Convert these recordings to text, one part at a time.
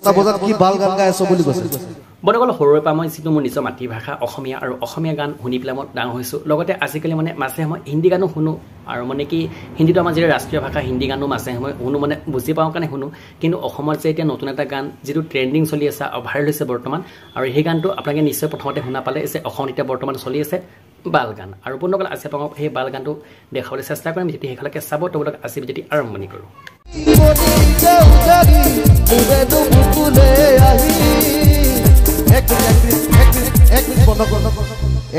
এটা বজাত কি বাল গান গাই আছো বুলি কৈছে বন্ধুসকল সৰুৰে পৰা মই যিটো মোৰ নিজৰ মাতৃভাষা অসমীয়া আৰু অসমীয়া গান শুনি পেলাই মই ডাঙৰ হৈছোঁ লগতে আজিকালি মানে মাজে সময়ে হিন্দী গানো শুনো আৰু মানে কি হিন্দীটো আমাৰ যিটো ৰাষ্ট্ৰীয় ভাষা হিন্দী গানো মাজে সময়ে শুনো মানে বুজি পাওঁ কাৰণে শুনো কিন্তু অসমত যে এতিয়া নতুন এটা গান যিটো ট্ৰেণ্ডিং চলি আছে আৰু ভাইৰেল হৈছে বৰ্তমান আৰু সেই গানটো আপোনালোকে নিশ্চয় প্ৰথমতে শুনা পালে যে অসমত এতিয়া বৰ্তমান চলি আছে বাল গান আৰু বন্ধুসকল আজি আপোনাক সেই বাল গানটো দেখাবলৈ চেষ্টা কৰিম যেতিয়া সেইখনকে চাব তোমালোক আজি যদি আৰম্ভণি কৰোঁ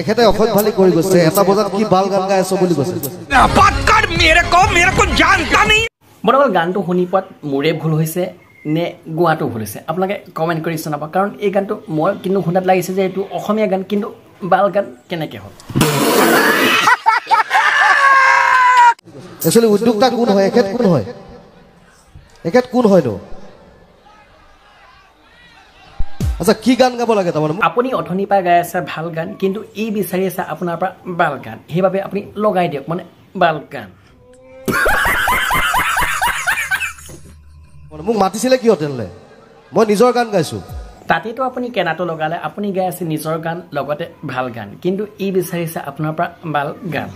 এখেতে অসৎ ভালি কৰি গৈছে এটা বজাত কি বাল গান গাই আছো বুলি কৈছে বন্ধুসকল গানটো শুনি পোৱাত মোৰে ভুল হৈছে নে গোৱাটো ভুল হৈছে আপোনালোকে কমেণ্ট কৰি জনাব কাৰণ এই গানটো মই কিন্তু শুনাত লাগিছে যে এইটো অসমীয়া গান কিন্তু বাল গান কেনেকৈ হ'ল একচুৱেলি উদ্যোক্তা কোন হয় এখেত কোন হয় এখেত কোন হয়নো আচ্ছা কি গান গাব লাগে তাৰমানে আপুনি অথনিৰ পৰা গাই আছে ভাল গান কিন্তু ই বিচাৰি আছে আপোনাৰ পৰা বাল গান সেইবাবে আপুনি লগাই দিয়ক মানে বাল গান মোক মাতিছিলে কিয় তেনেহ'লে মই নিজৰ গান গাইছোঁ তাতেতো আপুনি কেনাটো লগালে আপুনি গাই আছে নিজৰ গান লগতে ভাল গান কিন্তু ই বিচাৰিছে আপোনাৰ পৰা বাল গান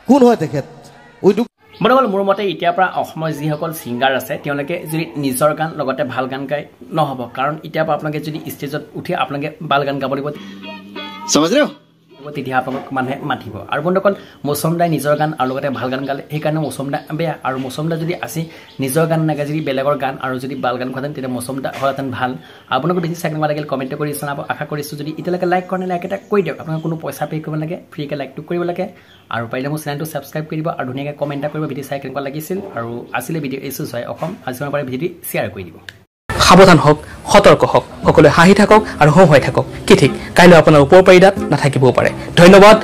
কোন হয় তেখেত বন্ধুসকল মোৰ মতে এতিয়াৰ পৰা অসমৰ যিসকল ছিংগাৰ আছে তেওঁলোকে যদি নিজৰ গান লগতে ভাল গান গায় নহ'ব কাৰণ এতিয়াৰ পৰা আপোনালোকে যদি ষ্টেজত উঠি আপোনালোকে বাল গান গাব লাগিব তেতিয়া আপোনালোক মানুহে মাতিব আৰু বন্ধুসকল মৌচম দাই নিজৰ গান আৰু লগতে ভাল গান গালে সেইকাৰণে মৌচম দা বেয়া আৰু মৌচম দা যদি আছে নিজৰ গান নাগায় যদি বেলেগৰ গান আৰু যদি বাল গান খোৱাহেঁতেন তেতিয়া মৌচম দা হোৱাহেঁতেন ভাল আপোনালোকে বেছি চাই লাগিল কমেণ্ট কৰি জনাব আশা কৰিছোঁ যদি এতিয়ালৈকে লাইক কৰা নাই লাইক এটা কৰি দিয়ক আপোনালোকে কোনো পইচা পে' কৰিব লাগে ফ্ৰীকৈ লাইকটো কৰিব লাগে আৰু পাৰিলে মোৰ চেনেলটো ছাবস্ক্ৰাইব কৰিব আৰু ধুনীয়াকৈ কমেণ্ট এটা কৰিব ভিডিঅ' চাই কেনেকুৱা লাগিছিল আৰু আজিলৈ ভিডিঅ' এইটো চাই অসম আজিৰ পৰা ভিডিঅ'টি শ্বেয়াৰ কৰি দিব সাৱধান হওক সতৰ্ক হওক সকলোৱে হাঁহি থাকক আৰু হওঁ হৈ থাকক কি ঠিক কাইলৈ আপোনাৰ ওপৰ পাৰিদাত নাথাকিবও পাৰে ধন্যবাদ।